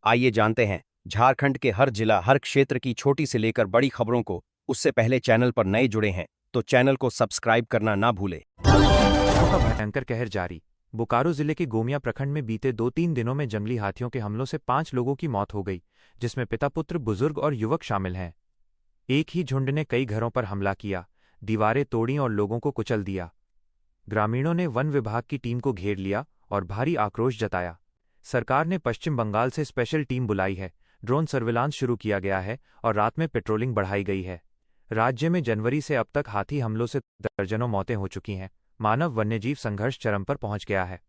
आइए जानते हैं झारखंड के हर जिला हर क्षेत्र की छोटी से लेकर बड़ी खबरों को। उससे पहले चैनल पर नए जुड़े हैं तो चैनल को सब्सक्राइब करना ना भूले। का भयंकर कहर जारी। बोकारो जिले के गोमिया प्रखंड में बीते 2-3 दिनों में जंगली हाथियों के हमलों से 5 लोगों की मौत हो गई, जिसमें पिता पुत्र बुजुर्ग और युवक शामिल हैं। एक ही झुंड ने कई घरों पर हमला किया, दीवारें तोड़ी और लोगों को कुचल दिया। ग्रामीणों ने वन विभाग की टीम को घेर लिया और भारी आक्रोश जताया। सरकार ने पश्चिम बंगाल से स्पेशल टीम बुलाई है, ड्रोन सर्विलांस शुरू किया गया है और रात में पेट्रोलिंग बढ़ाई गई है। राज्य में जनवरी से अब तक हाथी हमलों से दर्जनों मौतें हो चुकी हैं। मानव वन्यजीव संघर्ष चरम पर पहुंच गया है।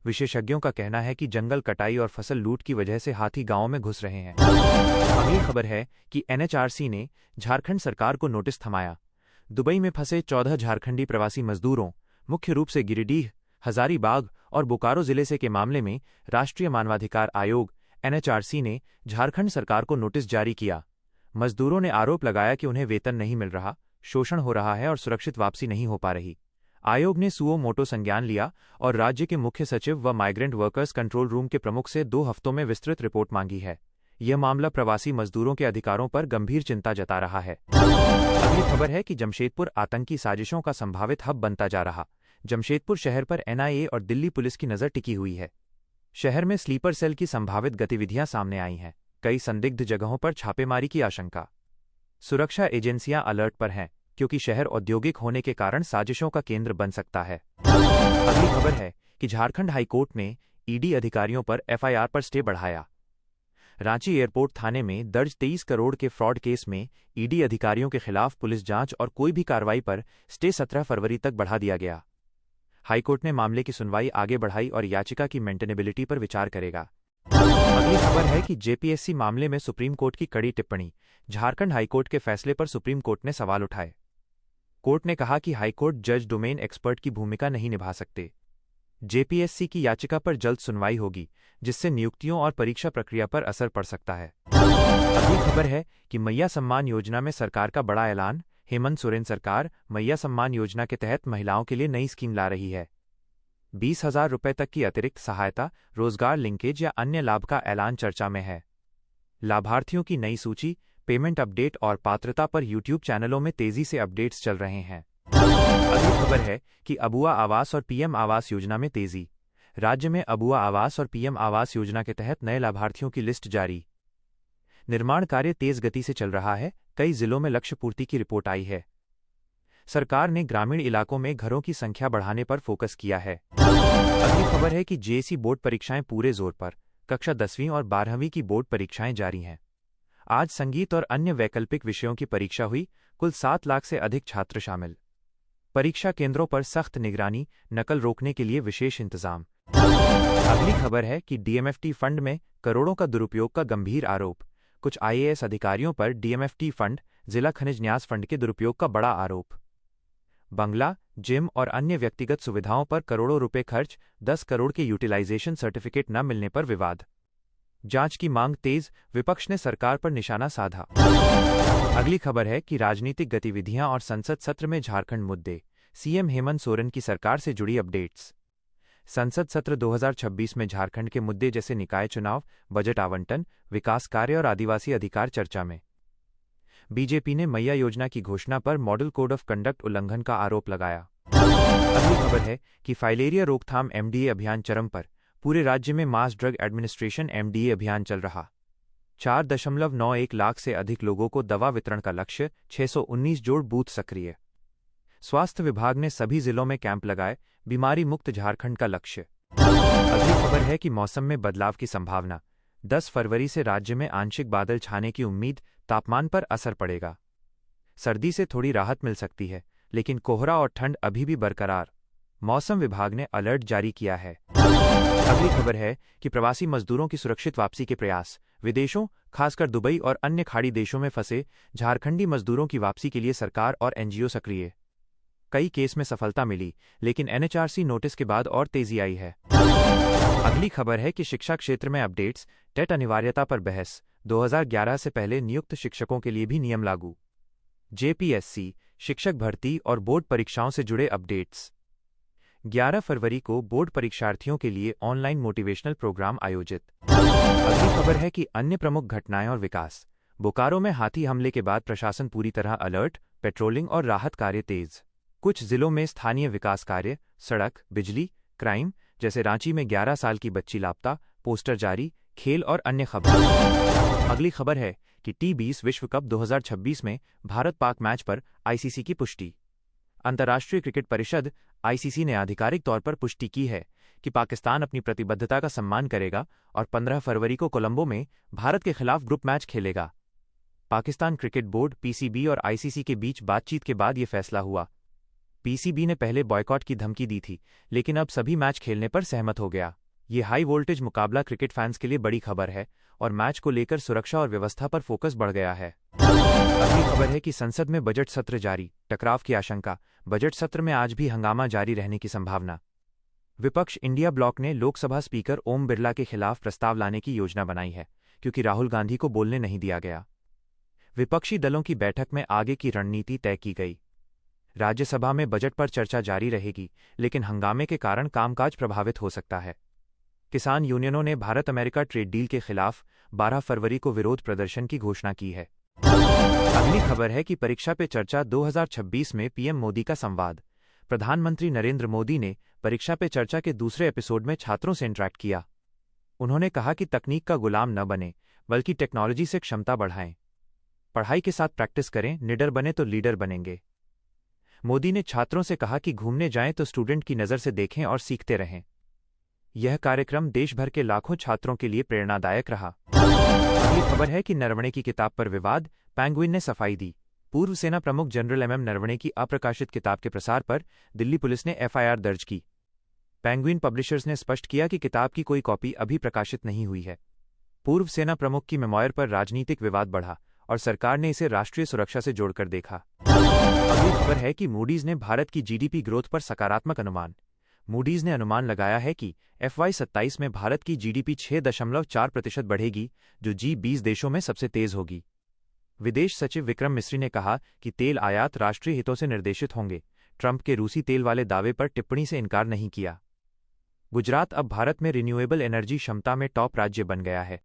विशेषज्ञों का कहना है कि जंगल कटाई और फसल लूट की वजह से हाथी गांवों में घुस रहे हैं। अगली खबर है कि एनएचआरसी ने झारखंड सरकार को नोटिस थमाया। दुबई में फंसे 14 झारखंडी प्रवासी मजदूरों, मुख्य रूप से गिरिडीह, हजारीबाग और बोकारो जिले से के मामले में राष्ट्रीय मानवाधिकार आयोग एनएचआरसी ने झारखंड सरकार को नोटिस जारी किया। मजदूरों ने आरोप लगाया कि उन्हें वेतन नहीं मिल रहा, शोषण हो रहा है और सुरक्षित वापसी नहीं हो पा रही। आयोग ने सुओ मोटो संज्ञान लिया और राज्य के मुख्य सचिव व माइग्रेंट वर्कर्स कंट्रोल रूम के प्रमुख से 2 हफ्तों में विस्तृत रिपोर्ट मांगी है। यह मामला प्रवासी मजदूरों के अधिकारों पर गंभीर चिंता जता रहा है। अगली खबर है कि जमशेदपुर आतंकी साजिशों का संभावित हब बनता जा रहा। जमशेदपुर शहर पर एनआईए और दिल्ली पुलिस की नजर टिकी हुई है। शहर में स्लीपर सेल की संभावित गतिविधियां सामने आई हैं। कई संदिग्ध जगहों पर छापेमारी की आशंका। सुरक्षा एजेंसियां अलर्ट पर हैं, क्योंकि शहर औद्योगिक होने के कारण साजिशों का केंद्र बन सकता है। अगली खबर है कि झारखंड हाईकोर्ट ने ईडी अधिकारियों पर एफआईआर पर स्टे बढ़ाया। रांची एयरपोर्ट थाने में दर्ज 23 करोड़ के फ्रॉड केस में ईडी अधिकारियों के खिलाफ पुलिस जांच और कोई भी कार्रवाई पर स्टे 17 फरवरी तक बढ़ा दिया गया। हाईकोर्ट ने मामले की सुनवाई आगे बढ़ाई और याचिका की मेंटेनेबिलिटी पर विचार करेगा। अगली खबर है कि जेपीएससी मामले में सुप्रीम कोर्ट की कड़ी टिप्पणी। झारखंड हाईकोर्ट के फैसले पर सुप्रीम कोर्ट ने सवाल उठाए। कोर्ट ने कहा कि हाईकोर्ट जज डोमेन एक्सपर्ट की भूमिका नहीं निभा सकते। जेपीएससी की याचिका पर जल्द सुनवाई होगी, जिससे नियुक्तियों और परीक्षा प्रक्रिया पर असर पड़ सकता है। अगली खबर है कि मैया सम्मान योजना में सरकार का बड़ा ऐलान। हेमंत सोरेन सरकार मैया सम्मान योजना के तहत महिलाओं के लिए नई स्कीम ला रही है। 20,000 रुपये तक की अतिरिक्त सहायता, रोजगार लिंकेज या अन्य लाभ का ऐलान चर्चा में है। लाभार्थियों की नई सूची, पेमेंट अपडेट और पात्रता पर यूट्यूब चैनलों में तेजी से अपडेट्स चल रहे हैं। अगली खबर है कि अबुआ आवास और पीएम आवास योजना में तेजी। राज्य में अबुआ आवास और पीएम आवास योजना के तहत नए लाभार्थियों की लिस्ट जारी। निर्माण कार्य तेज गति से चल रहा है। कई जिलों में लक्ष्य पूर्ति की रिपोर्ट आई है। सरकार ने ग्रामीण इलाकों में घरों की संख्या बढ़ाने पर फोकस किया है। अगली खबर है कि जेएससी बोर्ड परीक्षाएं पूरे जोर पर। कक्षा 10वीं और 12वीं की बोर्ड परीक्षाएं जारी हैं। आज संगीत और अन्य वैकल्पिक विषयों की परीक्षा हुई। कुल 7 लाख से अधिक छात्र शामिल। परीक्षा केंद्रों पर सख्त निगरानी, नकल रोकने के लिए विशेष इंतजाम। अगली खबर है कि डीएमएफटी फंड में करोड़ों का दुरुपयोग का गंभीर आरोप। कुछ आईएएस अधिकारियों पर डीएमएफटी फंड, जिला खनिज न्यास फंड के दुरुपयोग का बड़ा आरोप। बंगला, जिम और अन्य व्यक्तिगत सुविधाओं पर करोड़ों रुपए खर्च, 10 करोड़ के यूटिलाइजेशन सर्टिफिकेट न मिलने पर विवाद। जांच की मांग तेज, विपक्ष ने सरकार पर निशाना साधा। अगली खबर है कि राजनीतिक गतिविधियां और संसद सत्र में झारखंड मुद्दे। सीएम हेमंत सोरेन की सरकार से जुड़ी अपडेट्स। संसद सत्र 2026 में झारखंड के मुद्दे जैसे निकाय चुनाव, बजट आवंटन, विकास कार्य और आदिवासी अधिकार चर्चा में। बीजेपी ने मैया योजना की घोषणा पर मॉडल कोड ऑफ कंडक्ट उल्लंघन का आरोप लगाया। अगली खबर है कि फाइलेरिया रोकथाम एमडीए अभियान चरम पर। पूरे राज्य में मास ड्रग एडमिनिस्ट्रेशन एमडीए अभियान चल रहा। 4.91 लाख से अधिक लोगों को दवा वितरण का लक्ष्य, 619 जोड़ बूथ सक्रिय। स्वास्थ्य विभाग ने सभी जिलों में कैंप लगाए, बीमारी मुक्त झारखंड का लक्ष्य। अगली खबर है कि मौसम में बदलाव की संभावना। 10 फरवरी से राज्य में आंशिक बादल छाने की उम्मीद, तापमान पर असर पड़ेगा। सर्दी से थोड़ी राहत मिल सकती है, लेकिन कोहरा और ठंड अभी भी बरकरार। मौसम विभाग ने अलर्ट जारी किया है। अगली खबर है कि प्रवासी मजदूरों की सुरक्षित वापसी के प्रयास। विदेशों, खासकर दुबई और अन्य खाड़ी देशों में फंसे झारखंडी मजदूरों की वापसी के लिए सरकार और एनजीओ सक्रिय। कई केस में सफलता मिली, लेकिन एनएचआरसी नोटिस के बाद और तेजी आई है। अगली खबर है कि शिक्षा क्षेत्र में अपडेट्स। टेट अनिवार्यता पर बहस। 2011 से पहले नियुक्त शिक्षकों के लिए भी नियम लागू। जेपीएससी, शिक्षक भर्ती और बोर्ड परीक्षाओं से जुड़े अपडेट्स। 11 फरवरी को बोर्ड परीक्षार्थियों के लिए ऑनलाइन मोटिवेशनल प्रोग्राम आयोजित। अगली खबर है कि अन्य प्रमुख घटनाएं और विकास। बोकारो में हाथी हमले के बाद प्रशासन पूरी तरह अलर्ट, पेट्रोलिंग और राहत कार्य तेज। कुछ जिलों में स्थानीय विकास कार्य, सड़क, बिजली, क्राइम, जैसे रांची में 11 साल की बच्ची लापता, पोस्टर जारी, खेल और अन्य खबर। अगली खबर है कि T20 विश्व कप 2026 में भारत पाक मैच पर आईसीसी की पुष्टि। अंतर्राष्ट्रीय क्रिकेट परिषद आईसीसी ने आधिकारिक तौर पर पुष्टि की है कि पाकिस्तान अपनी प्रतिबद्धता का सम्मान करेगा और 15 फरवरी को कोलंबो में भारत के खिलाफ ग्रुप मैच खेलेगा। पाकिस्तान क्रिकेट बोर्ड पीसीबी और आईसीसी के बीच बातचीत के बाद यह फैसला हुआ। पीसीबी ने पहले बॉयकॉट की धमकी दी थी, लेकिन अब सभी मैच खेलने पर सहमत हो गया। ये हाई वोल्टेज मुकाबला क्रिकेट फैंस के लिए बड़ी खबर है और मैच को लेकर सुरक्षा और व्यवस्था पर फोकस बढ़ गया है। अगली खबर है कि संसद में बजट सत्र जारी, टकराव की आशंका। बजट सत्र में आज भी हंगामा जारी रहने की संभावना। विपक्ष इंडिया ब्लॉक ने लोकसभा स्पीकर ओम बिरला के खिलाफ प्रस्ताव लाने की योजना बनाई है, क्योंकि राहुल गांधी को बोलने नहीं दिया गया। विपक्षी दलों की बैठक में आगे की रणनीति तय की गई। राज्यसभा में बजट पर चर्चा जारी रहेगी, लेकिन हंगामे के कारण कामकाज प्रभावित हो सकता है। किसान यूनियनों ने भारत अमेरिका ट्रेड डील के खिलाफ 12 फरवरी को विरोध प्रदर्शन की घोषणा की है। अगली खबर है कि परीक्षा पे चर्चा 2026 में पीएम मोदी का संवाद। प्रधानमंत्री नरेंद्र मोदी ने परीक्षा पे चर्चा के दूसरे एपिसोड में छात्रों से इंटरैक्ट किया। उन्होंने कहा कि तकनीक का गुलाम न बने, बल्कि टेक्नोलॉजी से क्षमता बढ़ाएं। पढ़ाई के साथ प्रैक्टिस करें, निडर बने तो लीडर बनेंगे। मोदी ने छात्रों से कहा कि घूमने जाएं तो स्टूडेंट की नज़र से देखें और सीखते रहें। यह कार्यक्रम देश भर के लाखों छात्रों के लिए प्रेरणादायक रहा। अगली खबर है कि नरवणे की किताब पर विवाद, पेंगुइन ने सफाई दी। पूर्व सेना प्रमुख जनरल एमएम नरवणे की अप्रकाशित किताब के प्रसार पर दिल्ली पुलिस ने एफआईआर दर्ज की। पेंगुइन पब्लिशर्स ने स्पष्ट किया कि किताब की कोई कॉपी अभी प्रकाशित नहीं हुई है। पूर्व सेना प्रमुख की मेमोयर पर राजनीतिक विवाद बढ़ा और सरकार ने इसे राष्ट्रीय सुरक्षा से जोड़कर देखा। अगली खबर है कि मूडीज ने भारत की जीडीपी ग्रोथ पर सकारात्मक अनुमान। मूडीज ने अनुमान लगाया है कि FY27 में भारत की जीडीपी 6.4% बढ़ेगी, जो G20 देशों में सबसे तेज होगी। विदेश सचिव विक्रम मिस्री ने कहा कि तेल आयात राष्ट्रीय हितों से निर्देशित होंगे। ट्रंप के रूसी तेल वाले दावे पर टिप्पणी से इनकार नहीं किया। गुजरात अब भारत में रिन्यूएबल एनर्जी क्षमता में टॉप राज्य बन गया है।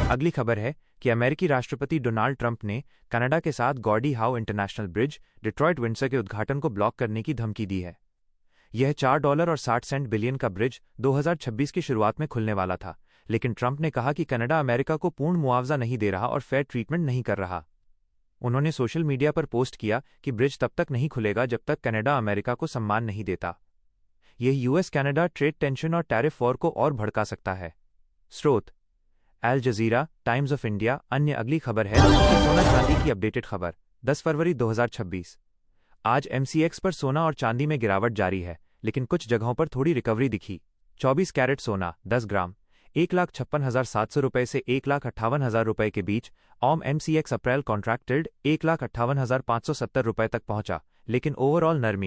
अगली खबर है कि अमेरिकी राष्ट्रपति डोनाल्ड ट्रंप ने कनाडा के साथ Gordie Howe international bridge, Detroit Windsor के उद्घाटन को ब्लॉक करने की धमकी दी है। यह $4.60 बिलियन का ब्रिज 2026 की शुरुआत में खुलने वाला था, लेकिन ट्रंप ने कहा कि कनाडा अमेरिका को पूर्ण मुआवजा नहीं दे रहा और फेयर ट्रीटमेंट नहीं कर रहा। उन्होंने सोशल मीडिया पर पोस्ट किया कि ब्रिज तब तक नहीं खुलेगा जब तक कनाडा अमेरिका को सम्मान नहीं देता। यह यूएस कनाडा ट्रेड टेंशन और टैरिफ वॉर को और भड़का सकता है। स्रोत: अल जजीरा, टाइम्स ऑफ इंडिया। अन्य अगली खबर है सोना चांदी की अपडेटेड खबर 10 फरवरी 2026। आज MCX पर सोना और चांदी में गिरावट जारी है, लेकिन कुछ जगहों पर थोड़ी रिकवरी दिखी। 24 कैरेट सोना 10 ग्राम 1,56,700 रुपये से 1,58,000 रुपये के बीच। ऑम MCX अप्रैल कॉन्ट्रैक्टेड 1,58,570 रुपये तक पहुंचा, लेकिन ओवरऑल नरमी